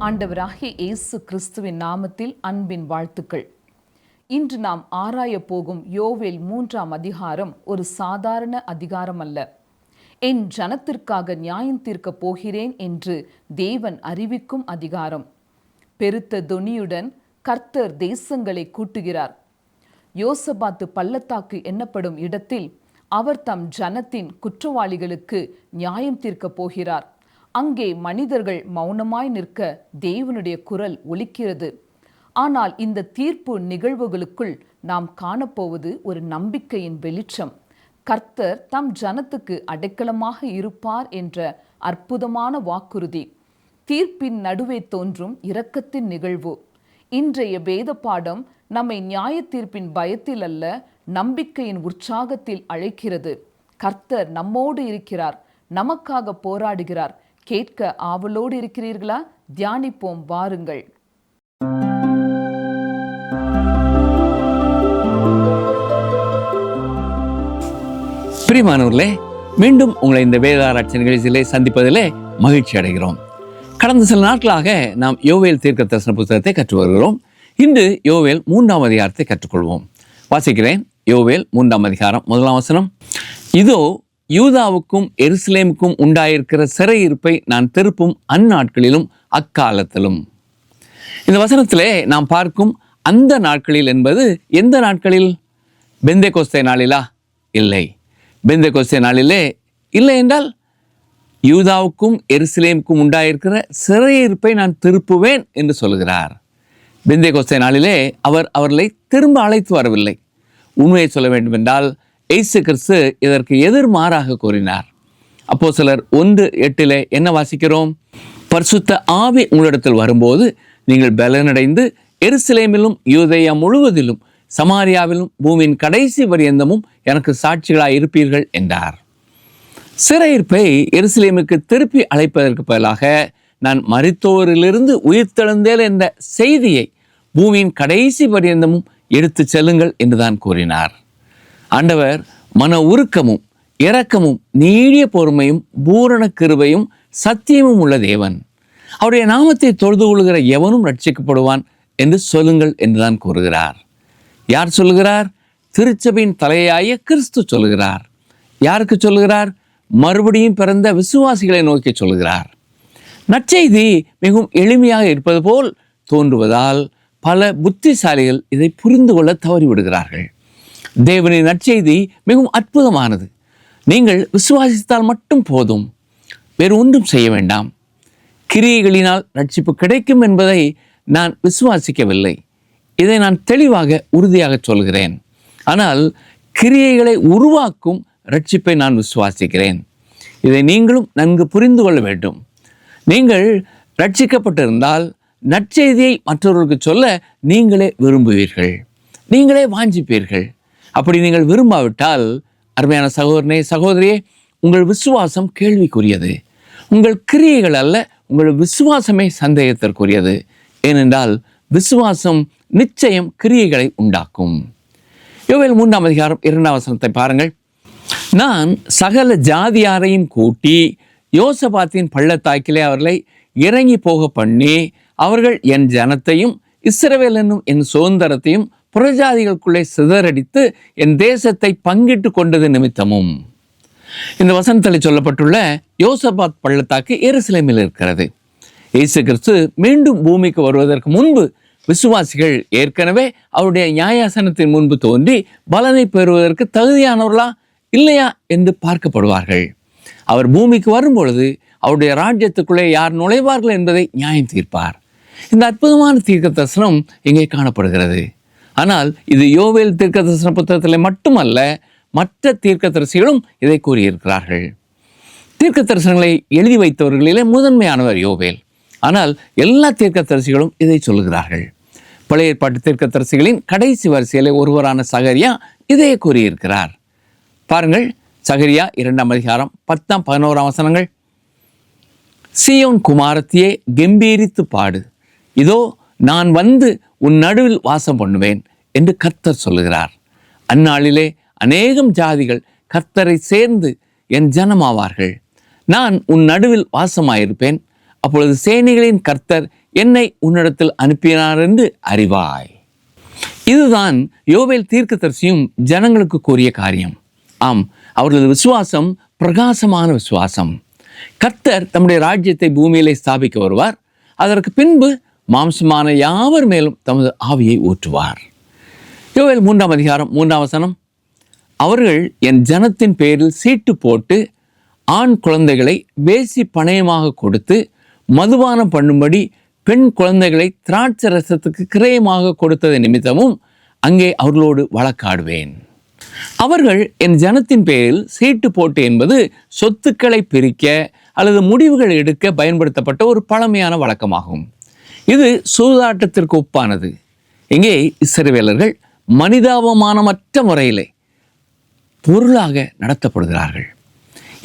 ஆண்டவராகிய இயேசு கிறிஸ்துவின் நாமத்தில் அன்பின் வாழ்த்துக்கள். இன்று நாம் ஆராய போகும் யோவேல் 3ஆம் அதிகாரம் ஒரு சாதாரண அதிகாரம் அல்ல. என் ஜனத்திற்காக நியாயம் தீர்க்கப் போகிறேன் என்று தேவன் அறிவிக்கும் அதிகாரம். பெருத்த தொனியுடன் கர்த்தர் தேசங்களை கூட்டுகிறார். யோசபாத்து பள்ளத்தாக்கு என்னப்படும் இடத்தில் அவர் தம் ஜனத்தின் குற்றவாளிகளுக்கு நியாயம் தீர்க்கப் போகிறார். அங்கே மனிதர்கள் மௌனமாய் நிற்க தேவனுடைய குரல் ஒலிக்கிறது. ஆனால் இந்த தீர்ப்பு நிகழ்வுகளுக்குள் நாம் காணப்போவது ஒரு நம்பிக்கையின் வெளிச்சம். கர்த்தர் தம் ஜனத்துக்கு அடைக்கலமாக இருப்பார் என்ற அற்புதமான வாக்குறுதி. தீர்ப்பின் நடுவே தோன்றும் இரக்கத்தின் நிகழ்வு. இன்றைய வேத பாடம் நம்மை நியாய தீர்ப்பின் பயத்தில் அல்ல, நம்பிக்கையின் உற்சாகத்தில் அழைக்கிறது. கர்த்தர் நம்மோடு இருக்கிறார், நமக்காக போராடுகிறார். கேட்க ஆவலோடு இருக்கிறீர்களா? தியானிப்போம் வாருங்கள். பிரியமானவர்களே, மீண்டும் உங்களை இந்த வேதாராய்ச்சி நிகழ்ச்சியிலே சந்திப்பதிலே மகிழ்ச்சி அடைகிறோம். கடந்த சில நாட்களாக நாம் யோவேல் தீர்க்கதரிசன புத்தகத்தை கற்று வருகிறோம். இன்று யோவேல் 3ஆம் அதிகாரத்தை கற்றுக்கொள்வோம். வாசிக்கிறேன். யோவேல் 3ஆம் அதிகாரம் 1ஆம் வசனம். இதோ, யூதாவுக்கும் எருசலேமுக்கும் உண்டாயிருக்கிற சிறையிருப்பை நான் திருப்பும் அந்நாட்களிலும் அக்காலத்திலும். இந்த வசனத்திலே நாம் பார்க்கும் அந்த நாட்களில் என்பது எந்த நாட்களில்? பெந்தேகோஸ்தே நாளிலா? இல்லை. பெந்தேகோஸ்தே நாளிலே இல்லை என்றால் யூதாவுக்கும் எருசலேமுக்கும் உண்டாயிருக்கிற சிறையிருப்பை நான் திருப்புவேன் என்று சொல்கிறார். பெந்தேகோஸ்தே நாளிலே அவர் அவர்களை திரும்ப அழைத்து வரவில்லை. உண்மையை சொல்ல வேண்டும் என்றால் இயேசு கிறிஸ்து இதற்கு எதிர்மாறாக கூறினார். அப்போஸ்தலர் 1:8 என்ன வாசிக்கிறோம்? பரிசுத்த ஆவி உங்களிடத்தில் வரும்போது நீங்கள் பலனடைந்து எருசலேமிலும் யூதேயா முழுவதிலும் சமாரியாவிலும் பூமியின் கடைசி பரியந்தமும் எனக்கு சாட்சிகளாய் இருப்பீர்கள் என்றார். சிறையிருப்பை எருசலேமுக்கு திருப்பி அழைப்பதற்கு பதிலாக நான் மரித்தோரிலிருந்து உயிர்த்தெழுந்தேன் என்ற செய்தியை பூமியின் கடைசி பரியந்தமும் எடுத்து செல்லுங்கள் என்றுதான் கூறினார். ஆண்டவர் மன உருக்கமும் இரக்கமும் நீடிய பொறுமையும் பூரண கிருபையும் சத்தியமும் உள்ள தேவன். அவருடைய நாமத்தை தொழுது கொள்கிற எவனும் ரட்சிக்கப்படுவான் என்று சொல்லுங்கள் என்றுதான் கூறுகிறார். யார் சொல்லுகிறார்? திருச்சபையின் தலையாய கிறிஸ்து சொல்லுகிறார். யாருக்கு சொல்லுகிறார்? மறுபடியும் பிறந்த விசுவாசிகளை நோக்கி சொல்லுகிறார். நற்செய்தி மிகவும் எளிமையாக இருப்பது போல் தோன்றுவதால் பல புத்திசாலிகள் இதை புரிந்து கொள்ள தவறிவிடுகிறார்கள். தேவனின் நற்செய்தி மிகவும் அற்புதமானது. நீங்கள் விசுவாசித்தால் மட்டும் போதும், வேறு ஒன்றும் செய்ய வேண்டாம். கிரியைகளினால் ரட்சிப்பு கிடைக்கும் என்பதை நான் விசுவாசிக்கவில்லை. இதை நான் தெளிவாக உறுதியாக சொல்கிறேன். ஆனால் கிரியைகளை உருவாக்கும் ரட்சிப்பை நான் விசுவாசிக்கிறேன். இதை நீங்களும் நன்கு புரிந்து கொள்ள வேண்டும். நீங்கள் ரட்சிக்கப்பட்டிருந்தால் நற்செய்தியை மற்றவர்களுக்கு சொல்ல நீங்களே விரும்புவீர்கள், நீங்களே வாஞ்சிப்பீர்கள். அப்படி நீங்கள் விரும்பாவிட்டால், அருமையான சகோதரனே சகோதரியே, உங்கள் விசுவாசம் கேள்விக்குரியது. உங்கள் கிரியைகள் அல்ல, உங்கள் விசுவாசமே சந்தேகத்திற்குரியது. ஏனென்றால் விசுவாசம் நிச்சயம் கிரியைகளை உண்டாக்கும். யோவேல் 3ஆம் அதிகாரம் 2ஆம் வசனத்தை பாருங்கள். நான் சகல ஜாதியாரையும் கூட்டி யோசபாத்தின் பள்ளத்தாக்கிலே அவர்களை இறங்கி போக பண்ணி, அவர்கள் என் ஜனத்தையும் இஸ்ரவேல் என்னும் என் சுதந்திரத்தையும் புறஜாதிகளுக்குள்ளே சிதறடித்து என் தேசத்தை பங்கிட்டு கொண்டது நிமித்தமும். இந்த வசனத்தில் சொல்லப்பட்டுள்ள யோசபாத் பள்ளத்தாக்கு எருசலேமில் இருக்கிறது. இயேசு கிறிஸ்து மீண்டும் பூமிக்கு வருவதற்கு முன்பு விசுவாசிகள் ஏற்கனவே அவருடைய நியாயாசனத்தின் முன்பு தோன்றி பலனை பெறுவதற்கு தகுதியானவர்களா இல்லையா என்று பார்க்கப்படுவார்கள். அவர் பூமிக்கு வரும்பொழுது அவருடைய ராஜ்யத்துக்குள்ளே யார் நுழைவார்கள் என்பதை நியாயம் தீர்ப்பார். இந்த அற்புதமான தீர்க்க தரிசனம் இங்கே காணப்படுகிறது. ஆனால் இது யோவேல் தீர்க்க தரிசன புத்தகத்தில் மட்டுமல்ல, மற்ற தீர்க்க தரிசிகளும் இதை கூறியிருக்கிறார்கள். தீர்க்க தரிசனங்களை எழுதி வைத்தவர்களிலே முதன்மையானவர் யோவேல். ஆனால் எல்லா தீர்க்க தரிசிகளும் இதை சொல்லுகிறார்கள். பழைய ஏற்பாட்டு தீர்க்க தரிசிகளின் கடைசி வரிசையிலே ஒருவரான சகரியா இதையே கூறியிருக்கிறார். பாருங்கள், சகரியா 2ஆம் அதிகாரம் 10-11 வசனங்கள். சீயோன் குமாரத்தியே, கெம்பீரித்து பாடு, இதோ நான் வந்து உன் நடுவில் வாசம் பண்ணுவேன் என்று கர்த்தர் சொல்லுகிறார். அந்நாளிலே அநேகம் ஜாதிகள் கர்த்தரை சேர்ந்து என் ஜனமாவார்கள். நான் உன் நடுவில் வாசமாயிருப்பேன். அப்பொழுது சேனைகளின் கர்த்தர் என்னை உன்னிடத்தில் அனுப்பினார் என்று அறிவாய். இதுதான் யோவேல் தீர்க்கதரிசியும் ஜனங்களுக்கு கூறிய காரியம். ஆம், அவர்களது விசுவாசம் பிரகாசமான விசுவாசம். கர்த்தர் தம்முடைய ராஜ்யத்தை பூமியிலே ஸ்தாபிக்க வருவார். அதற்கு பின்பு மாம்சமான யாவர் மேலும் தமது ஆவியை ஊற்றுவார். யோவேல் 3 அதிகாரம் 3 அவர்கள் என் ஜனத்தின் பேரில் சீட்டு போட்டு ஆண் குழந்தைகளை வேசி பணயமாக கொடுத்து மதுபானம் பண்ணும்படி பெண் குழந்தைகளை திராட்சை ரசத்துக்கு கிரயமாக கொடுத்தது நிமித்தமும் அங்கே அவர்களோடு வழக்காடுவேன். அவர்கள் என் ஜனத்தின் பேரில் சீட்டு போட்டு என்பது சொத்துக்களை பிரிக்க அல்லது முடிவுகள் எடுக்க பயன்படுத்தப்பட்ட ஒரு பழமையான வழக்கமாகும். இது சூதாட்டத்திற்கு ஒப்பானது. இங்கே இஸ்ரவேலர்கள் மனிதாபமானமற்ற முறையிலே பொருளாக நடத்தப்படுகிறார்கள்.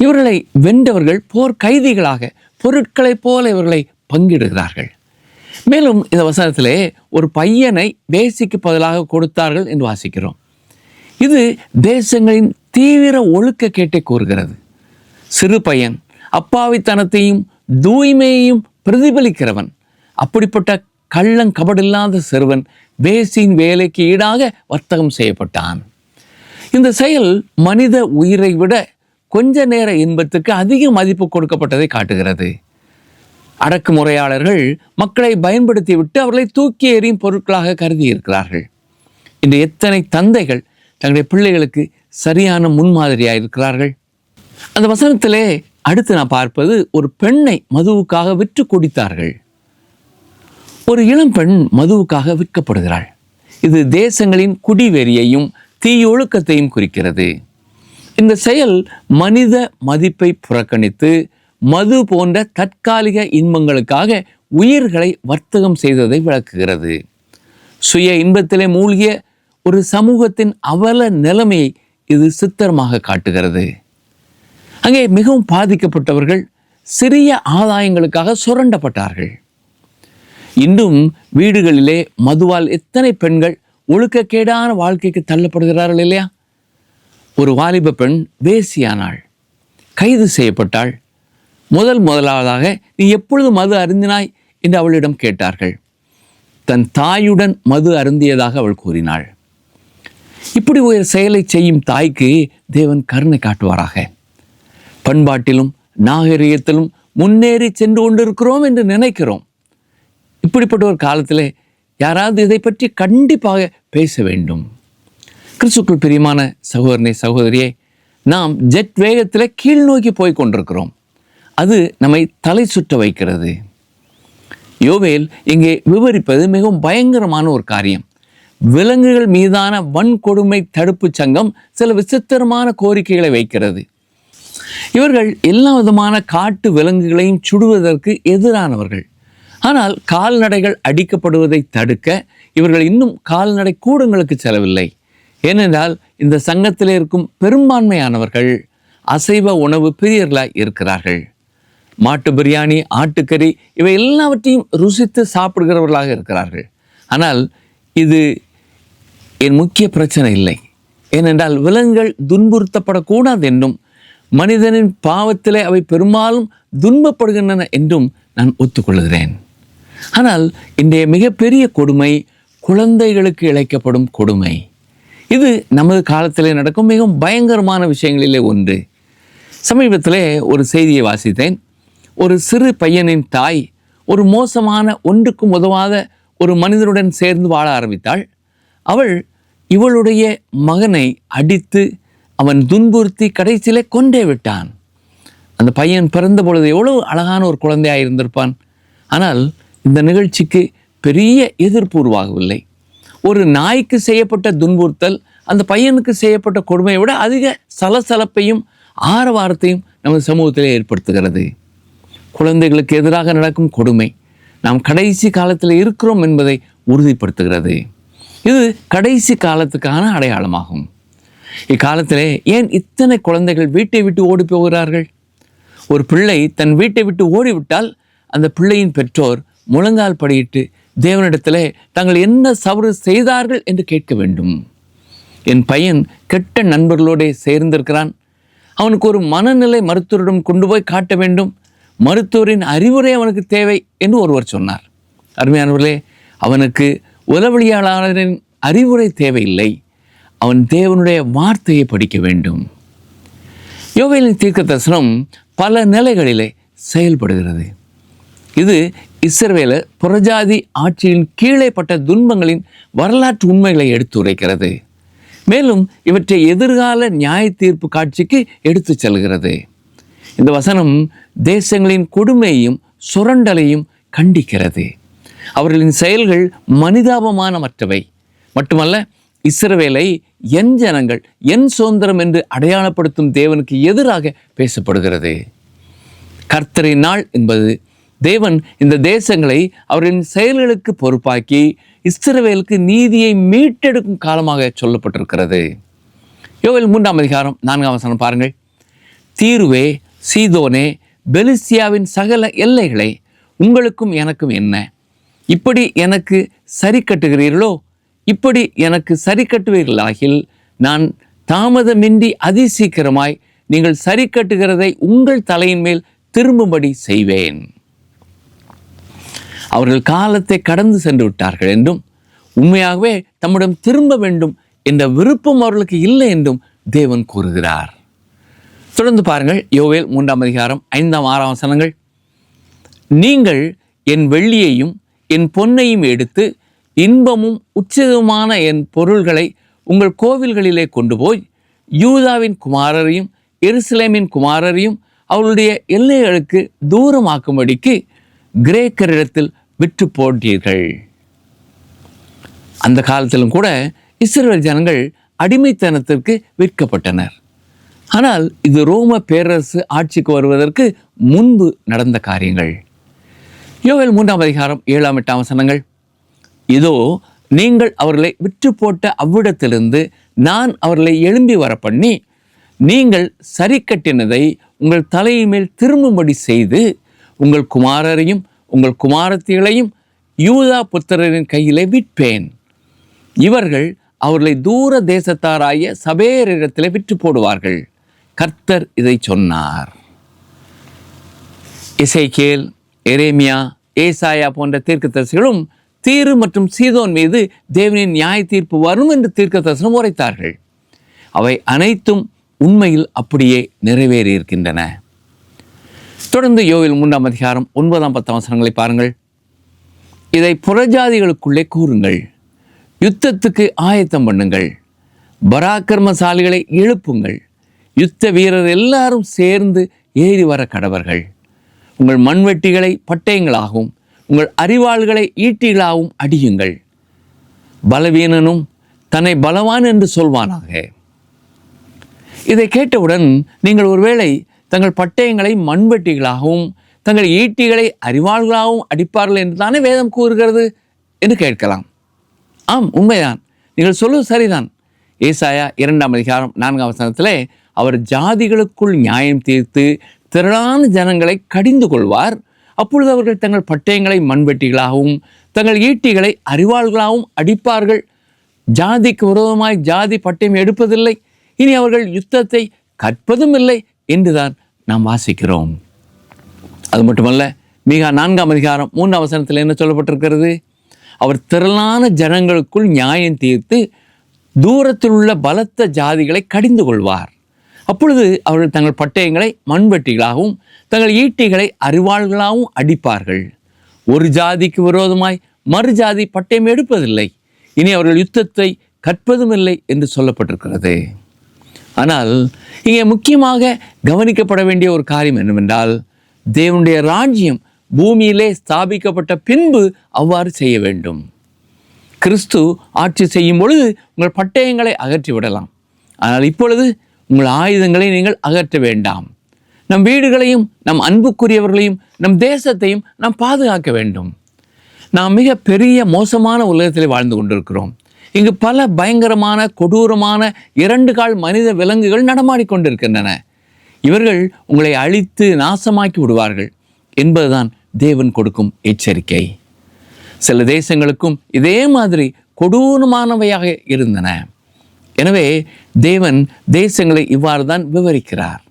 இவர்களை வென்றவர்கள் போர் கைதிகளாக பொருட்களைப் போல இவர்களை பங்கிடுகிறார்கள். மேலும் இந்த வசனத்திலே ஒரு பையனை வேசிக்கு பதிலாக கொடுத்தார்கள் என்று வாசிக்கிறோம். இது தேசங்களின் தீவிர ஒழுக்கக்கேட்டை கூறுகிறது. சிறு பையன் அப்பாவித்தனத்தையும் தூய்மையையும் பிரதிபலிக்கிறவன். அப்படிப்பட்ட கள்ளங்கபடில்லாத சிறுவன் வேசியின் வேலைக்கு ஈடாக வர்த்தகம் செய்யப்பட்டான். இந்த செயல் மனித உயிரை விட கொஞ்ச நேர இன்பத்துக்கு அதிக மதிப்பு கொடுக்கப்பட்டதை காட்டுகிறது. அடக்குமுறையாளர்கள் மக்களை பயன்படுத்தி விட்டு அவர்களை தூக்கி எறியும் பொருட்களாக கருதி இருக்கிறார்கள். இன்று எத்தனை தந்தைகள் தங்களுடைய பிள்ளைகளுக்கு சரியான முன்மாதிரியாக இருக்கிறார்கள். அந்த வசனத்திலே அடுத்து நான் பார்ப்பது, ஒரு பெண்ணை மதுவுக்காக விற்று குடித்தார்கள். ஒரு இளம் பெண் மதுவுக்காக விற்கப்படுகிறாள். இது தேசங்களின் குடிவெறியையும் தீயொழுக்கத்தையும் குறிக்கிறது. இந்த செயல் மனித மதிப்பை புறக்கணித்து மது போன்ற தற்காலிக இன்பங்களுக்காக உயிர்களை வர்த்தகம் செய்ததை விளக்குகிறது. சுய இன்பத்திலே மூழ்கிய ஒரு சமூகத்தின் அவல நிலைமையை இது சித்திரமாக காட்டுகிறது. அங்கே மிகவும் பாதிக்கப்பட்டவர்கள் சிறிய ஆதாயங்களுக்காக சுரண்டப்பட்டார்கள். இன்னும் வீடுகளிலே மதுவால் எத்தனை பெண்கள் ஒழுக்கக்கேடான வாழ்க்கைக்கு தள்ளப்படுகிறார்கள் இல்லையா? ஒரு வாலிப பெண் வேசியானாள், கைது செய்யப்பட்டாள். முதலாவதாக நீ எப்பொழுது மது அருந்தினாய் என்று அவளிடம் கேட்டார்கள். தன் தாயுடன் மது அருந்தியதாக அவள் கூறினாள். இப்படி ஒரு செயலை செய்யும் தாய்க்கு தேவன் கருணை காட்டுவாராக. பண்பாட்டிலும் நாகரிகத்திலும் முன்னேறி சென்று கொண்டிருக்கிறோம் என்று நினைக்கிறோம். இப்படிப்பட்ட ஒரு காலத்தில் யாராவது இதை பற்றி கண்டிப்பாக பேச வேண்டும். கிறிஸ்துக்குள் பிரியமான சகோதரனே, சகோதரியே, நாம் ஜெட் வேகத்தில் கீழ் நோக்கி போய் கொண்டிருக்கிறோம். அது நம்மை தலை சுற்ற வைக்கிறது. யோவேல் இங்கே விவரிப்பது மிகவும் பயங்கரமான ஒரு காரியம். விலங்குகள் மீதான வன்கொடுமை தடுப்பு சங்கம் சில விசித்திரமான கோரிக்கைகளை வைக்கிறது. இவர்கள் எல்லா விதமான காட்டு விலங்குகளையும் சுடுவதற்கு எதிரானவர்கள். ஆனால் கால்நடைகள் அடிக்கப்படுவதை தடுக்க இவர்கள் இன்னும் கால்நடை கூடங்களுக்கு செல்லவில்லை. ஏனென்றால் இந்த சங்கத்தில் இருக்கும் பெரும்பான்மையானவர்கள் அசைவ உணவு பிரியர்களாய் இருக்கிறார்கள். மாட்டு பிரியாணி, ஆட்டுக்கறி இவை எல்லாவற்றையும் ருசித்து சாப்பிடுகிறவர்களாக இருக்கிறார்கள். ஆனால் இது என் முக்கிய பிரச்சனை இல்லை. ஏனென்றால் விலங்குகள் துன்புறுத்தப்படக்கூடாது என்றும் மனிதனின் பாவத்திலே அவை பெரும்பாலும் துன்பப்படுகின்றன என்றும் நான் ஒத்துக்கொள்கிறேன். ஆனால் இன்றைய மிகப்பெரிய கொடுமை குழந்தைகளுக்கு இழைக்கப்படும் கொடுமை. இது நமது காலத்திலே நடக்கும் மிகவும் பயங்கரமான விஷயங்களிலே ஒன்று. சமீபத்திலே ஒரு செய்தியை வாசித்தேன். ஒரு சிறு பையனின் தாய் ஒரு மோசமான ஒன்றுக்கும் உதவாத ஒரு மனிதனுடன் சேர்ந்து வாழ ஆரம்பித்தாள். அவள் இவளுடைய மகனை அடித்து அவன் துன்புறுத்தி கடைசியிலே கொண்டே விட்டான். அந்த பையன் பிறந்த பொழுது எவ்வளவு அழகான ஒரு குழந்தையாக இருந்திருப்பான். ஆனால் இந்த நிகழ்ச்சிக்கு பெரிய எதிர்ப்பு உருவாகவில்லை. ஒரு நாய்க்கு செய்யப்பட்ட துன்புறுத்தல் அந்த பையனுக்கு செய்யப்பட்ட கொடுமையை விட அதிக சலசலப்பையும் ஆரவாரத்தையும் நமது சமூகத்திலே ஏற்படுத்துகிறது. குழந்தைகளுக்கு எதிராக நடக்கும் கொடுமை நாம் கடைசி காலத்தில் இருக்கிறோம் என்பதை உறுதிப்படுத்துகிறது. இது கடைசி காலத்துக்கான அடையாளமாகும். இக்காலத்திலே ஏன் இத்தனை குழந்தைகள் வீட்டை விட்டு ஓடி போகிறார்கள்? ஒரு பிள்ளை தன் வீட்டை விட்டு ஓடிவிட்டால் அந்த பிள்ளையின் பெற்றோர் முழங்கால் படியிட்டு தேவனிடத்திலே தாங்கள் என்ன தவறு செய்தார்கள் என்று கேட்க வேண்டும். என் பையன் கெட்ட நண்பர்களோடு சேர்ந்திருக்கிறான், அவனுக்கு ஒரு மனநிலை மருத்துவரிடம் கொண்டு போய் காட்ட வேண்டும், மருத்துவரின் அறிவுரை அவனுக்கு தேவை என்று ஒருவர் சொன்னார். அருமையானவர்களே, அவனுக்கு உளவியலாளரின் அறிவுரை தேவையில்லை. அவன் தேவனுடைய வார்த்தையை படிக்க வேண்டும். யோவேலின் தீர்க்க தரிசனம் பல நிலைகளிலே செயல்படுகிறது. இது இஸ்ரவேலர் புறஜாதி ஆட்சியின் கீழே பட்ட துன்பங்களின் வரலாற்று உண்மைகளை எடுத்துரைக்கிறது. மேலும் இவற்றை எதிர்கால நியாய தீர்ப்பு காட்சிக்கு எடுத்து செல்கிறது. இந்த வசனம் தேசங்களின் கொடுமையையும் சுரண்டலையும் கண்டிக்கிறது. அவர்களின் செயல்கள் மனிதாபமானமற்றவை மட்டுமல்ல, இஸ்ரவேலை என் ஜனங்கள், என் சுதந்திரம் என்று அடையாளப்படுத்தும் தேவனுக்கு எதிராக பேசப்படுகிறது. கர்த்தரின் நாள் என்பது தேவன் இந்த தேசங்களை அவர்களின் செயல்களுக்கு பொறுப்பாக்கி இஸ்ரவேலுக்கு நீதியை மீட்டெடுக்கும் காலமாக சொல்லப்பட்டிருக்கிறது. யோவேல் 3ஆம் அதிகாரம் 4ஆம் வசனம் பாருங்கள். தீருவே, சீதோனே, பெலிஸ்தியாவின் சகல எல்லைகளை, உங்களுக்கும் எனக்கும் என்ன? இப்படி எனக்கு சரி கட்டுகிறீர்களோ? இப்படி எனக்கு சரி கட்டுவீர்களாகில் நான் தாமதமின்றி அதிசீக்கிரமாய் நீங்கள் சரி கட்டுகிறதை உங்கள் தலையின் மேல் திரும்பும்படி செய்வேன். அவர்கள் காலத்தை கடந்து சென்று விட்டார்கள் என்றும் உண்மையாகவே தம்மிடம் திரும்ப வேண்டும் என்ற விருப்பம் அவர்களுக்கு இல்லை என்றும் தேவன் கூறுகிறார். தொடர்ந்து பாருங்கள், யோவேல் 3ஆம் அதிகாரம் 5ஆம் 6ஆம் வசனங்கள். நீங்கள் என் வெள்ளியையும் என் பொன்னையும் எடுத்து இன்பமும் உச்சிதமான என் பொருள்களை உங்கள் கோவில்களிலே கொண்டு போய் யூதாவின் குமாரரையும் எருசலேமின் குமாரரையும் அவருடைய எல்லைகளுக்கு தூரமாக்கும்படிக்கு கிரேக்கரிடத்தில் விற்று போட்டீர்கள். அந்த காலத்திலும் கூட இஸ்ரவேல் ஜனங்கள் அடிமைத்தனத்திற்கு விற்கப்பட்டனர். ஆனால் இது ரோம பேரரசு ஆட்சிக்கு வருவதற்கு முன்பு நடந்த காரியங்கள். யோவேல் 3ஆம் அதிகாரம் 7ஆம் 8ஆம் வசனங்கள். இதோ நீங்கள் அவர்களை விற்று போட்ட அவ்விடத்திலிருந்து நான் அவர்களை எழும்பி வர பண்ணி நீங்கள் சரி கட்டினதை உங்கள் தலையின் மேல் திரும்பும்படி செய்து உங்கள் குமாரரையும் உங்கள் குமாரத்திகளையும் யூதா புத்திரரின் கையிலே விற்பேன். இவர்கள் அவர்களை தூர தேசத்தாராய சபேயரிடத்திலே விற்று போடுவார்கள். கர்த்தர் இதை சொன்னார். எசேக்கியேல், எரேமியா, ஏசாயா போன்ற தீர்க்கதரிசிகளும் தீரு மற்றும் சீதோன் மீது தேவனின் நியாய தீர்ப்பு வரும் என்று தீர்க்கதரிசனம் உரைத்தார்கள். அவை அனைத்தும் உண்மையில் அப்படியே நிறைவேறியிருக்கின்றன. தொடர்ந்து யோவேல் 3ஆம் அதிகாரம் 9ஆம் 10ஆம் வசனங்களை பாருங்கள். இதை புறஜாதிகளுக்குள்ளே கூறுங்கள், யுத்தத்துக்கு ஆயத்தம் பண்ணுங்கள், பராக்கிரமசாலிகளை எழுப்புங்கள், யுத்த வீரர் எல்லாரும் சேர்ந்து ஏறி வர கடவர்கள். உங்கள் மண்வெட்டிகளை பட்டயங்களாகவும் உங்கள் அரிவாள்களை ஈட்டிகளாகவும் அடியுங்கள். பலவீனனும் தன்னை பலவான் என்று சொல்வானாக. இதை கேட்டவுடன் நீங்கள் ஒருவேளை தங்கள் பட்டயங்களை மண்வெட்டிகளாகவும் தங்கள் ஈட்டிகளை அரிவாள்களாகவும் அடிப்பார்கள் என்று தானே வேதம் கூறுகிறது என்று கேட்கலாம். ஆம், உண்மைதான், நீங்கள் சொல்வது சரிதான். ஏசாயா 2ஆம் அதிகாரம் 4ஆம் வசனத்திலே அவர் ஜாதிகளுக்குள் நியாயம் தீர்த்து திரளான ஜனங்களை கடிந்து கொள்வார். அப்பொழுது அவர்கள் தங்கள் பட்டயங்களை மண்வெட்டிகளாகவும் தங்கள் ஈட்டிகளை அரிவாள்களாகவும் அடிப்பார்கள். ஜாதிக்கு விரோதமாய் ஜாதி பட்டயம் எடுப்பதில்லை, இனி அவர்கள் யுத்தத்தை கற்பதும் இல்லை என்றுதான் நாம் வாசிக்கிறோம். அது மட்டுமல்ல, மீகா 4ஆம் அதிகாரம் 3ஆம் வசனத்தில் என்ன சொல்லப்பட்டிருக்கிறது? அவர் திரளான ஜனங்களுக்குள் நியாயம் தீர்த்து தூரத்தில் உள்ள பலத்த ஜாதிகளை கடிந்து கொள்வார். அப்பொழுது அவர்கள் தங்கள் பட்டயங்களை மண்வெட்டிகளாகவும் தங்கள் ஈட்டிகளை அரிவாள்களாகவும் அடிப்பார்கள். ஒரு ஜாதிக்கு விரோதமாய் மறு ஜாதி பட்டயம் எடுப்பதில்லை, இனி அவர்கள் யுத்தத்தை கற்பதும் இல்லை என்று சொல்லப்பட்டிருக்கிறது. ஆனால் இங்கே முக்கியமாக கவனிக்கப்பட வேண்டிய ஒரு காரியம் என்னவென்றால், தேவனுடைய ராஜ்யம் பூமியிலே ஸ்தாபிக்கப்பட்ட பின்பு அவ்வாறு செய்ய வேண்டும். கிறிஸ்து ஆட்சி செய்யும் பொழுது உங்கள் பட்டயங்களை அகற்றி விடலாம். ஆனால் இப்பொழுது உங்கள் ஆயுதங்களை நீங்கள் அகற்ற வேண்டாம். நம் வீடுகளையும் நம் அன்புக்குரியவர்களையும் நம் தேசத்தையும் நாம் பாதுகாக்க வேண்டும். நாம் மிக பெரிய மோசமான உலகத்தில் வாழ்ந்து கொண்டிருக்கிறோம். இங்கு பல பயங்கரமான கொடூரமான 2 கால் மனித விலங்குகள் நடமாடிக்கொண்டிருக்கின்றன. இவர்கள் உங்களை அழித்து நாசமாக்கி விடுவார்கள் என்பதுதான் தேவன் கொடுக்கும் எச்சரிக்கை. சில தேசங்களுக்கும் இதே மாதிரி கொடூரமானவையாக இருந்தன. எனவே தேவன் தேசங்களை இவ்வாறு தான் விவரிக்கிறார்.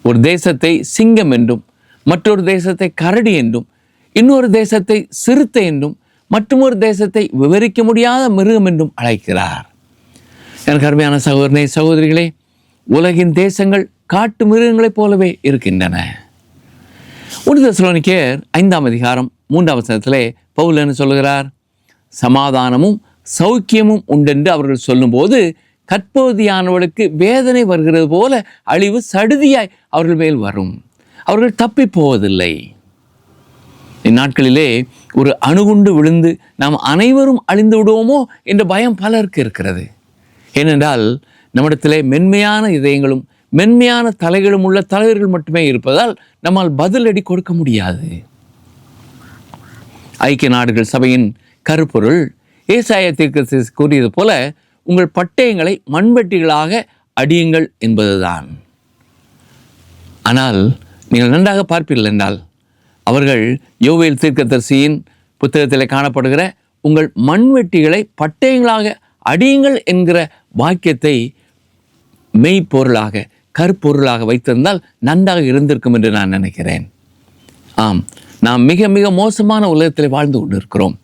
ஒரு தேசத்தை சிங்கம் என்றும் மற்றொரு தேசத்தை கரடி என்றும் இன்னொரு தேசத்தை சிறுத்தை என்றும் மற்றொரு தேசத்தை விவரிக்க முடியாத மிருகம் என்றும் அழைக்கிறார். எனக்கு அருமையான சகோதரனே, சகோதரிகளே, உலகின் தேசங்கள் காட்டு மிருகங்களைப் போலவே இருக்கின்றன. 1 தெசலோனிக்கேயர் 5ஆம் அதிகாரம் 3ஆம் வசனத்திலே பவுல் என்ன சொல்கிறார்? சமாதானமும் சௌக்கியமும் உண்டென்று அவர்கள் சொல்லும்போது கற்பவதியானவளுக்கு வேதனை வருகிறது போல அழிவு சடுதியாய் அவர்கள் மேல் வரும். அவர்கள் தப்பி போவதில்லை. இந்நாட்களிலே ஒரு அணுகுண்டு விழுந்து நாம் அனைவரும் அழிந்து விடுவோமோ என்ற பயம் பலருக்கு இருக்கிறது. ஏனென்றால் நம்மிடத்திலே மென்மையான இதயங்களும் மென்மையான தலைகளும் உள்ள தலைவர்கள் மட்டுமே இருப்பதால் நம்மால் பதிலடி கொடுக்க முடியாது. ஐக்கிய நாடுகள் சபையின் கருப்பொருள் ஏசாயா தீர்க்கதரிசி கூறியது போல உங்கள் பட்டயங்களை மண்வெட்டிகளாக அடியுங்கள் என்பதுதான். ஆனால் நீங்கள் நன்றாக பார்ப்பீர்கள் என்றால் அவர்கள் யோவேல் தீர்க்கதரிசியின் புத்தகத்தில் காணப்படுகிற உங்கள் மண்வெட்டிகளை பட்டயங்களாக அடியுங்கள் என்கிற வாக்கியத்தை மெய்ப்பொருளாக கருப்பொருளாக வைத்திருந்தால் நன்றாக இருந்திருக்கும் என்று நான் நினைக்கிறேன். ஆம், நாம் மிக மிக மோசமான உலகத்தில் வாழ்ந்து கொண்டிருக்கிறோம்.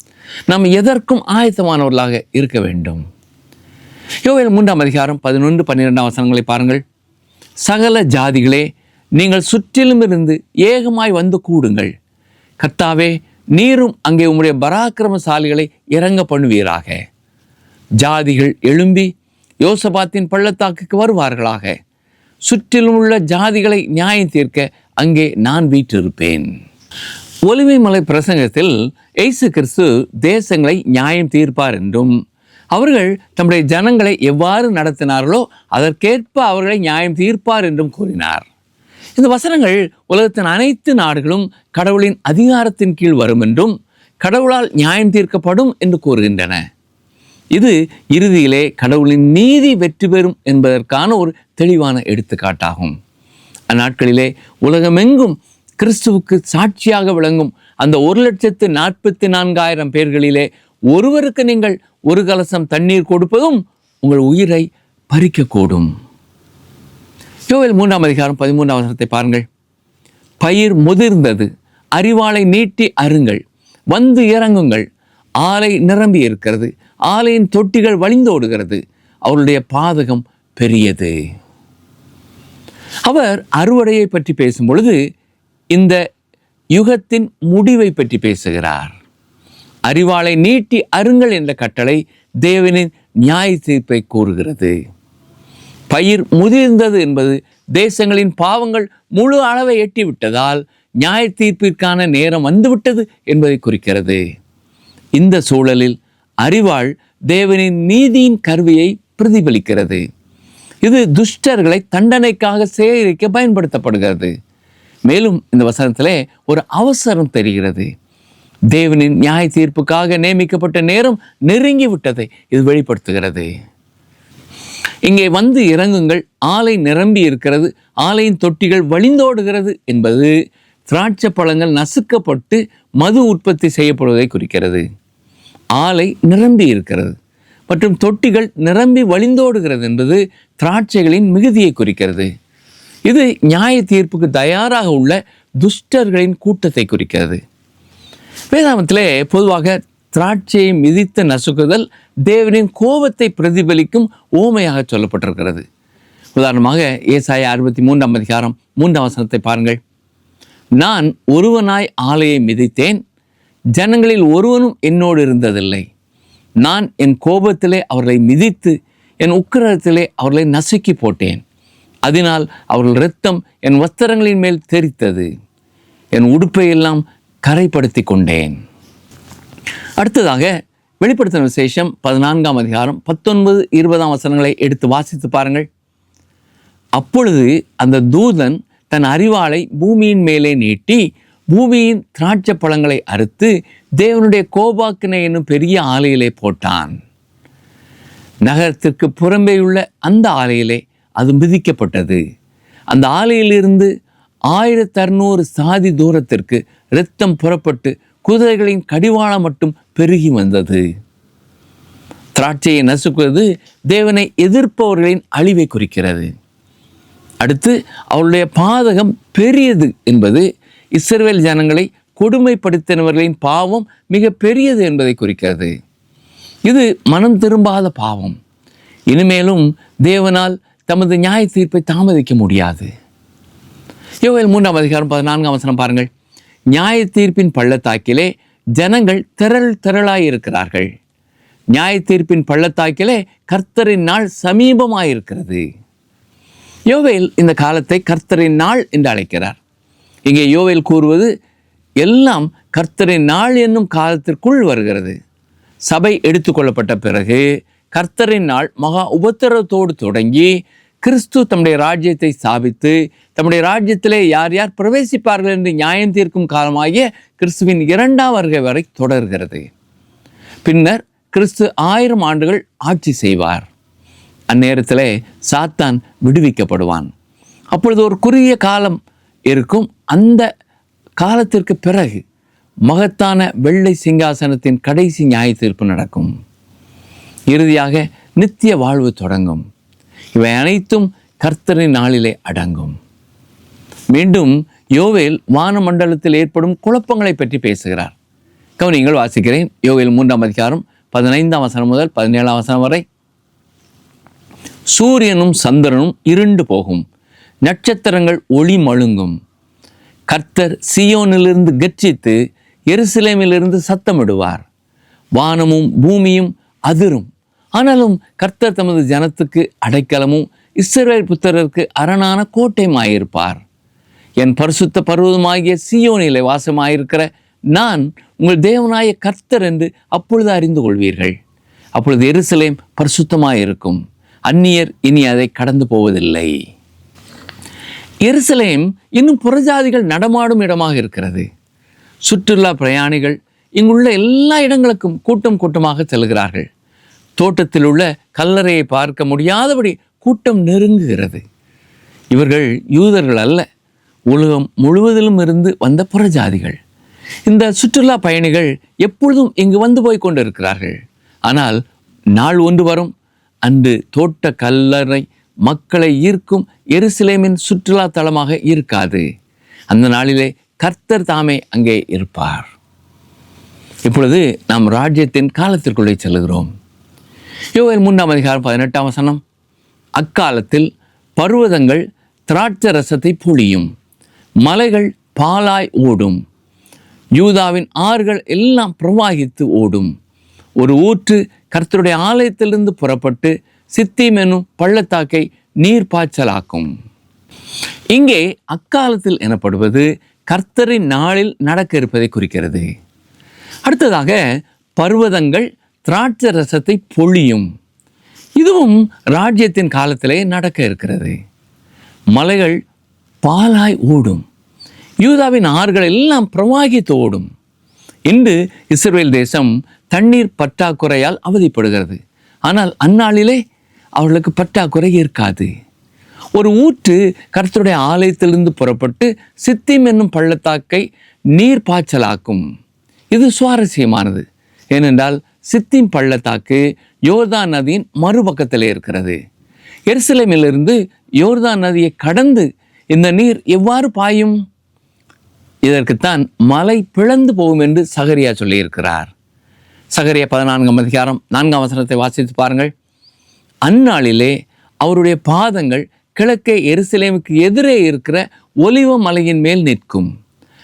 நாம் எதற்கும் ஆயத்தமானவர்களாக இருக்க வேண்டும். யோவேல் 3ஆம் அதிகாரம் 11-12 வசனங்களை பாருங்கள். சகல ஜாதிகளே, நீங்கள் சுற்றிலும் இருந்து ஏகமாய் வந்து கூடுங்கள். கர்த்தாவே, நீரும் அங்கே உம்முடைய பராக்கிரமசாலிகளை இறங்க பண்ணுவீராக. ஜாதிகள் எழும்பி யோசபாத்தின் பள்ளத்தாக்குக்கு வருவார்களாக. சுற்றிலும் உள்ள ஜாதிகளை நியாயம் தீர்க்க அங்கே நான் வீற்றிருப்பேன். ஒலிவை மலை பிரசங்கத்தில் இயேசு கிறிஸ்து தேசங்களை நியாயம் தீர்ப்பார் என்றும் அவர்கள் தம்முடைய ஜனங்களை எவ்வாறு நடத்தினார்களோ அதற்கேற்ப அவர்களை நியாயம் தீர்ப்பார் என்றும் கூறினார். இந்த வசனங்கள் உலகத்தின் அனைத்து நாடுகளும் கடவுளின் அதிகாரத்தின் கீழ் வரும் என்றும் கடவுளால் நியாயம் தீர்க்கப்படும் என்று கூறுகின்றன. இது இறுதியிலே கடவுளின் நீதி வெற்றி பெறும் என்பதற்கான ஒரு தெளிவான எடுத்துக்காட்டாகும். அந்நாட்களிலே உலகமெங்கும் கிறிஸ்துவுக்கு சாட்சியாக விளங்கும் அந்த 1,44,000 பேர்களிலே ஒருவருக்கு நீங்கள் ஒரு கலசம் தண்ணீர் கொடுப்பதும் உங்கள் உயிரை பறிக்கக்கூடும். யோவேல் 3ஆம் அதிகாரம் 13ஆம் வசனத்தை பாருங்கள். பயிர் முதிர்ந்தது, அரிவாளை நீட்டி அருங்கள், வந்து இறங்குங்கள். ஆலை நிரம்பி இருக்கிறது, ஆலையின் தொட்டிகள் வழிந்தோடுகிறது, அவருடைய பாதகம் பெரியது. அவர் அறுவடையை பற்றி பேசும் பொழுது இந்த யுகத்தின் முடிவை பற்றி பேசுகிறார். அரிவாளை நீட்டி அருங்கள் என்ற கட்டளை தேவனின் நியாய தீர்ப்பை கூறுகிறது. பயிர் முதிர்ந்தது என்பது தேசங்களின் பாவங்கள் முழு அளவை எட்டிவிட்டதால் நியாய தீர்ப்பிற்கான நேரம் வந்துவிட்டது என்பதை குறிக்கிறது. இந்த சூழலில் அரிவாள் தேவனின் நீதியின் கருவியை பிரதிபலிக்கிறது. இது துஷ்டர்களை தண்டனைக்காக சேகரிக்க பயன்படுத்தப்படுகிறது. மேலும் இந்த வசனத்திலே ஒரு அவசரம் தெரிகிறது. தேவனின் நியாய தீர்ப்புக்காக நியமிக்கப்பட்ட நேரம் நெருங்கி விட்டதை இது வெளிப்படுத்துகிறது. இங்கே வந்து இறங்குங்கள், ஆலை நிரம்பி இருக்கிறது, ஆலையின் தொட்டிகள் வழிந்தோடுகிறது என்பது திராட்சை பழங்கள் நசுக்கப்பட்டு மது உற்பத்தி செய்யப்படுவதை குறிக்கிறது. ஆலை நிரம்பி இருக்கிறது மற்றும் தொட்டிகள் நிரம்பி வழிந்தோடுகிறது என்பது திராட்சைகளின் மிகுதியை குறிக்கிறது. இது நியாய தீர்ப்புக்கு தயாராக உள்ள துஷ்டர்களின் கூட்டத்தை குறிக்கிறது. வேதாகமத்திலே பொதுவாக திராட்சையை மிதித்து நசுக்குதல் தேவனின் கோபத்தை பிரதிபலிக்கும் ஓமையாக சொல்லப்பட்டிருக்கிறது. உதாரணமாக ஏசாயா 63ஆம் அதிகாரம் 3ஆம் வசனத்தை பாருங்கள். நான் ஒருவனாய் ஆலையை மிதித்தேன், ஜனங்களில் ஒருவனும் என்னோடு இருந்ததில்லை. நான் என் கோபத்திலே அவர்களை மிதித்து என் உக்கிரத்திலே அவர்களை நசுக்கி போட்டேன். அதனால் அவர்கள் இரத்தம் என் வஸ்திரங்களின் மேல் தெரித்தது, என் உடுப்பை எல்லாம் கரைப்படுத்தி கொண்டேன். அடுத்ததாக வெளிப்படுத்தின விசேஷம் 14ஆம் அதிகாரம் 19-20 வசனங்களை எடுத்து வாசித்து பாருங்கள். அப்பொழுது அந்த தூதன் தன் அரிவாளை பூமியின் மேலே நீட்டி பூமியின் திராட்சை பழங்களை அறுத்து தேவனுடைய கோபாக்கினை என்னும் பெரிய ஆலையிலே போட்டான். நகரத்திற்கு புறம்பேயுள்ள அந்த ஆலையிலே அது மிதிக்கப்பட்டது. அந்த ஆலையிலிருந்து 1600 சாதி தூரத்திற்கு இரத்தம் புறப்பட்டு குதிரைகளின் கடிவாளம் மட்டும் பெருகி வந்தது. திராட்சையை நசுக்குவது தேவனை எதிர்ப்பவர்களின் அழிவை குறிக்கிறது. அடுத்து அவருடைய பாதகம் பெரியது என்பது இஸ்ரவேல் ஜனங்களை கொடுமைப்படுத்தினவர்களின் பாவம் மிக பெரியது என்பதை குறிக்கிறது. இது மனம் திரும்பாத பாவம். இனிமேலும் தேவனால் தமது நியாய தீர்ப்பை தாமதிக்க முடியாது. யோவேல் 3:14 பாருங்கள். நியாய தீர்ப்பின் பள்ளத்தாக்கிலே ஜனங்கள் திரளாய் இருக்கிறார்கள். நியாய தீர்ப்பின் பள்ளத்தாக்கிலே கர்த்தரின் நாள் சமீபமாயிருக்கிறது. யோவேல் இந்த காலத்தை கர்த்தரின் நாள் என்று அழைக்கிறார். இங்கே யோவேல் கூறுவது எல்லாம் கர்த்தரின் நாள் என்னும் காலத்திற்குள் வருகிறது. சபை எடுத்துக்கொள்ளப்பட்ட பிறகு கர்த்தரின் நாள் மகா உபத்திரவத்தோடு தொடங்கி கிறிஸ்து தம்முடைய ராஜ்யத்தை ஸ்தாபித்து தம்முடைய ராஜ்யத்திலே யார் யார் பிரவேசிப்பார்கள் என்று நியாயம் தீர்க்கும் காலமாகிய கிறிஸ்துவின் 2ஆம் வருகை வரை தொடர்கிறது. பின்னர் கிறிஸ்து 1000 ஆண்டுகள் ஆட்சி செய்வார். அந்நேரத்திலே சாத்தான் விடுவிக்கப்படுவான். அப்பொழுது ஒரு குறுகிய காலம் இருக்கும். அந்த காலத்திற்கு பிறகு மகத்தான வெள்ளை சிங்காசனத்தின் கடைசி நியாய தீர்ப்பு நடக்கும். இறுதியாக நித்திய வாழ்வு தொடங்கும். இவை அனைத்தும் கர்த்தரின் நாளிலே அடங்கும். மீண்டும் யோவேல் வானமண்டலத்தில் ஏற்படும் குழப்பங்களை பற்றி பேசுகிறார். கவனிங்கள், வாசிக்கிறேன். யோவேல் 3:15 முதல் 17 வரை. சூரியனும் சந்திரனும் இருண்டு போகும், நட்சத்திரங்கள் ஒளி மழுங்கும். கர்த்தர் சீயோனிலிருந்து கர்ஜித்து எருசலேமிலிருந்து சத்தமிடுவார். வானமும் பூமியும் அதிரும். ஆனாலும் கர்த்தர் தமது ஜனத்துக்கு அடைக்கலமும் இஸ்ரவேல் புத்திரருக்கு அரணான கோட்டையுமாயிருப்பார். என் பரிசுத்த பர்வதமாகிய சீயோனிலே வாசமாயிருக்கிற நான் உங்கள் தேவனாய கர்த்தர் என்று அப்பொழுது அறிந்து கொள்வீர்கள். அப்பொழுது எருசலேம் பரிசுத்தமாயிருக்கும், அந்நியர் இனி அதை கடந்து போவதில்லை. எருசலேம் இன்னும் புறஜாதிகள் நடமாடும் இடமாக இருக்கிறது. சுற்றுலா பிரயாணிகள் இங்குள்ள எல்லா இடங்களுக்கும் கூட்டம் கூட்டமாக செல்கிறார்கள். தோட்டத்தில் உள்ள கல்லறையை பார்க்க முடியாதபடி கூட்டம் நெருங்குகிறது. இவர்கள் யூதர்கள் அல்ல, உலகம் முழுவதிலும் இருந்து வந்த புறஜாதிகள். இந்த சுற்றுலா பயணிகள் எப்பொழுதும் இங்கு வந்து போய் கொண்டிருக்கிறார்கள். ஆனால் நாள் ஒன்று வரும், அன்று தோட்ட கல்லறை மக்களை ஈர்க்கும் எருசலேமின் சுற்றுலா தலமாக இருக்காது. அந்த நாளிலே கர்த்தர் தாமே அங்கே இருப்பார். இப்பொழுது நாம் ராஜ்யத்தின் காலத்திற்குள்ளே செல்கிறோம். யோவேல் 3:18 அக்காலத்தில் பர்வதங்கள் திராட்சை ரசத்தை பொழியும், மலைகள் பாலாய் ஓடும், யூதாவின் ஆறுகள் எல்லாம் பிரவாகித்து ஓடும். ஒரு ஊற்று கர்த்தருடைய ஆலயத்திலிருந்து புறப்பட்டு சித்தீம் என்னும் பள்ளத்தாக்கை நீர் பாய்ச்சலாக்கும். இங்கே அக்காலத்தில் எனப்படுவது கர்த்தரின் நாளில் நடக்க இருப்பதை குறிக்கிறது. அடுத்ததாக பர்வதங்கள் திராட்சை ரசத்தை பொழியும். இதுவும் ராஜ்யத்தின் காலத்திலே நடக்க இருக்கிறது. மலைகள் பாலாய் ஓடும், யூதாவின் ஆறுகள் எல்லாம் பிரவாகித்து ஓடும். இன்று இஸ்ரவேல் தேசம் தண்ணீர் பற்றாக்குறையால் அவதிப்படுகிறது. ஆனால் அந்நாளிலே அவர்களுக்கு பற்றாக்குறை இருக்காது. ஒரு ஊற்று கர்த்தருடைய ஆலயத்திலிருந்து புறப்பட்டு சித்தீம் என்னும் பள்ளத்தாக்கை நீர் பாய்ச்சலாக்கும். இது சுவாரஸ்யமானது. ஏனென்றால் சித்தீம் பள்ளத்தாக்கு யோர்தான் நதியின் மறுபக்கத்திலே இருக்கிறது. எருசலேமிலிருந்து யோர்தான் நதியை கடந்து இந்த நீர் எவ்வாறு பாயும்? இதற்குத்தான் மலை பிளந்து போகும் என்று சகரியா சொல்லியிருக்கிறார். சகரியா 14:4 வாசித்து பாருங்கள். அந்நாளிலே அவருடைய பாதங்கள் கிழக்கே எருசலேமுக்கு எதிரே இருக்கிற ஒலிவ மலையின் மேல் நிற்கும்.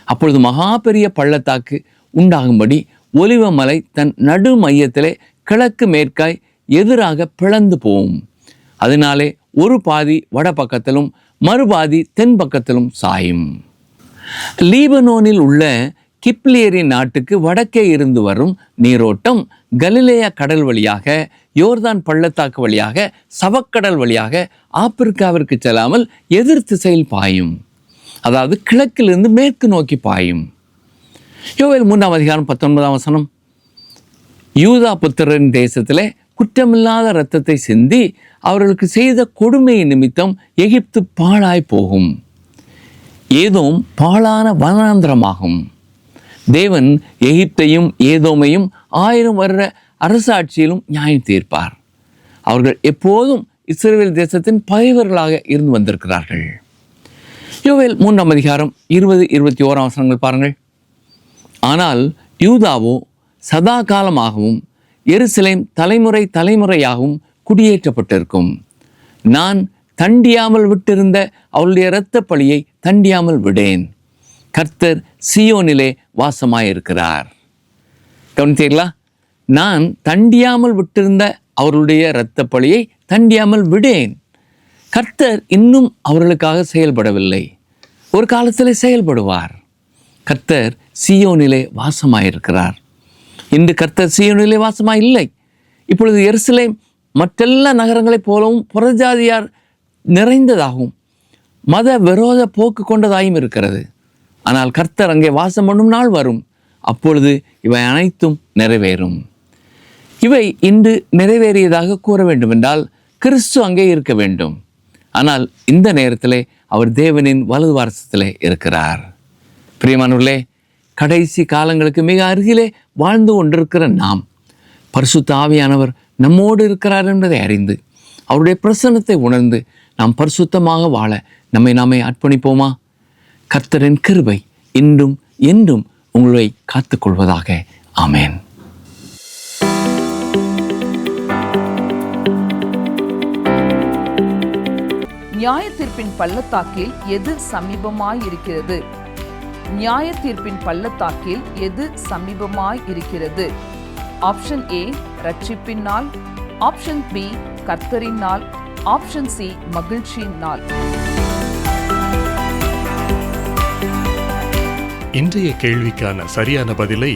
அப்பொழுது மகா பெரிய பள்ளத்தாக்கு உண்டாகும்படி ஒலிவ மலை தன் நடு மையத்திலே கிழக்கு மேற்காய் எதிராக பிளந்து போகும். அதனாலே ஒரு பாதி வட பக்கத்திலும் மறுபாதி தென் பக்கத்திலும் சாயும். லீபனோனில் உள்ள கிப்லியரின் நாட்டுக்கு வடக்கே இருந்து வரும் நீரோட்டம் கலிலேயா கடல் வழியாக, யோர்தான் பள்ளத்தாக்கு வழியாக, சவக்கடல் வழியாக ஆப்பிரிக்காவிற்கு செல்லாமல் எதிர் திசையில் பாயும். அதாவது கிழக்கிலிருந்து மேற்கு நோக்கி பாயும். யோவேல் 3:19 யூதா புத்திரரின் தேசத்திலே குற்றமில்லாத இரத்தத்தை சிந்தி அவர்களுக்கு செய்த கொடுமையின் நிமித்தம் எகிப்து பாழாய் போகும், ஏதோம் பாழான வனாந்திரமாகும். தேவன் எகிப்தையும் ஏதோமையும் 1000 வருட அரசாட்சியிலும் நியாயம் தீர்ப்பார். அவர்கள் எப்போதும் இஸ்ரவேல் தேசத்தின் பகைவர்களாக இருந்து வந்திருக்கிறார்கள். யோவேல் 3:20-21 பாருங்கள். ஆனால் யூதாவோ சதா காலமாகவும் எருசலேம் தலைமுறை தலைமுறையாகவும் குடியேற்றப்பட்டிருக்கும். நான் தண்டியாமல் விட்டிருந்த அவளுடைய இரத்த பழியை தண்டியாமல் விடேன். கர்த்தர் சீயோனிலே வாசமாயிருக்கிறார். கவனித்தீர்களா? நான் தண்டியாமல் விட்டிருந்த அவருடைய இரத்த பழியை தண்டியாமல் விடேன். கர்த்தர் இன்னும் அவர்களுக்காக செயல்படவில்லை. ஒரு காலத்தில் செயல்படுவார். கர்த்தர் சீயோனிலே வாசமாயிருக்கிறார். இன்று கர்த்தர் சீயோனிலே வாசமாய் இல்லை. இப்பொழுது எருசலேம் மற்றெல்லா நகரங்களைப் போலவும் புறஜாதியார் நிறைந்ததாகவும் மத விரோத போக்கு கொண்டதாயும் இருக்கிறது. ஆனால் கர்த்தர் அங்கே வாசம் பண்ணும் நாள் வரும். அப்பொழுது இவை அனைத்தும் நிறைவேறும். இவை இன்று நிறைவேறியதாக கூற வேண்டுமென்றால் கிறிஸ்து அங்கே இருக்க வேண்டும். ஆனால் இந்த நேரத்திலே அவர் தேவனின் வலது வாரசத்திலே இருக்கிறார். பிரியமானவர்களே, கடைசி காலங்களுக்கு மிக அருகிலே வாழ்ந்து கொண்டிருக்கிற நாம் பரிசுத்த ஆவியானவர் நம்மோடு இருக்கிறார் என்பதை அறிந்து அவருடைய பிரசன்னத்தை உணர்ந்து நாம் பரிசுத்தமாக வாழ நம்மை நாமே அர்ப்பணிப்போமா? கர்த்தரின் கிருபை இன்றும் என்றும் உங்களை காத்துக்கொள்வதாக. ஆமென். நியாயத்தீர்ப்பின் பள்ளத்தாக்கில் எது சமீபமாய் இருக்கிறது? நியாயத்தீர்ப்பின் பள்ளத்தாக்கில் எது சமீபமாய் இருக்கிறது? ஆப்ஷன் ஏ ரட்சிப்பின் நாள், ஆப்ஷன் பி கர்த்தரின் நாள், ஆப்ஷன் சி மகிழ்ச்சியின் நாள். இன்றைய கேள்விக்கான சரியான பதிலை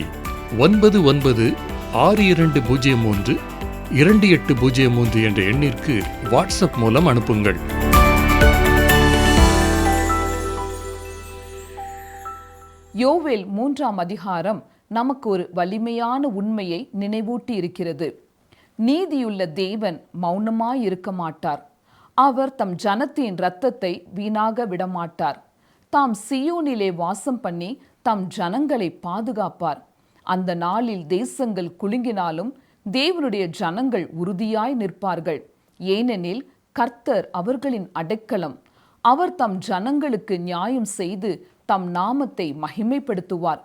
9962032803 என்ற எண்ணிற்கு வாட்ஸ்அப் மூலம் அனுப்புங்கள். யோவேல் 3ஆம் அதிகாரம் நமக்கு ஒரு வலிமையான உண்மையை நினைவூட்டி இருக்கிறது. நீதியுள்ள தேவன் மௌனமாயிருக்க மாட்டார். அவர் தம் ஜனத்தின் இரத்தத்தை வீணாக விடமாட்டார். தாம் சீயோனிலே வாசம் பண்ணி தம் ஜனங்களை பாதுகாப்பார். அந்த நாளில் தேசங்கள் குலுங்கினாலும் தேவனுடைய ஜனங்கள் உறுதியாய் நிற்பார்கள். ஏனெனில் கர்த்தர் அவர்களின் அடைக்கலம். அவர் தம் ஜனங்களுக்கு நியாயம் செய்து தம் நாமத்தை மகிமைப்படுத்துவார்.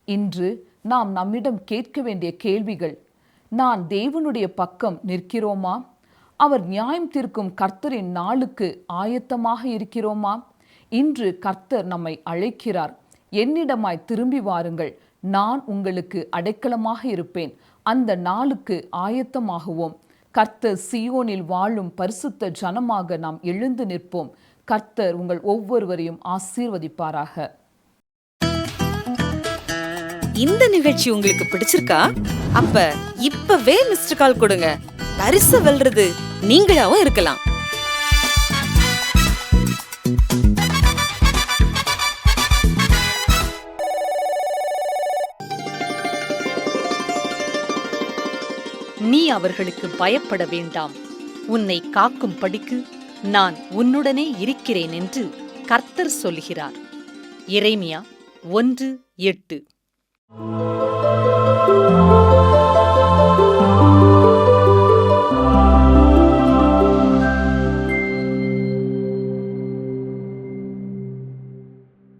இன்று நாம் நம்மிடம் கேட்க வேண்டிய கேள்விகள்: நான் தேவனுடைய பக்கம் நிற்கிறோமா? அவர் நியாயம் தீர்க்கும் கர்த்தரின் நாளுக்கு ஆயத்தமாக இருக்கிறோமா? இன்று கர்த்தர் நம்மை அழைக்கிறார். என்னிடமாய் திரும்பி வாருங்கள், நான் உங்களுக்கு அடைக்கலமாக இருப்பேன். அந்த நாளுக்கு ஆயத்தமாகுவோம். கர்த்தர் சீயோனில் வாழும் பரிசுத்த ஜனமாக நாம் எழுந்து நிற்போம். கர்த்தர் உங்கள் ஒவ்வொருவரையும் ஆசீர்வதிப்பாராக. இந்த நிகழ்ச்சி உங்களுக்கு பிடிச்சிருக்கா? அப்ப இப்பவே மிஸ்டர் கால் கொடுங்க. பரிசு வெல்றது நீங்களாவும் இருக்கலாம். நீ அவர்களுக்கு பயப்பட வேண்டாம், உன்னை காக்கும் படிக்கு நான் உன்னுடனே இருக்கிறேன் என்று கர்த்தர் சொல்கிறார். எரேமியா 1:8.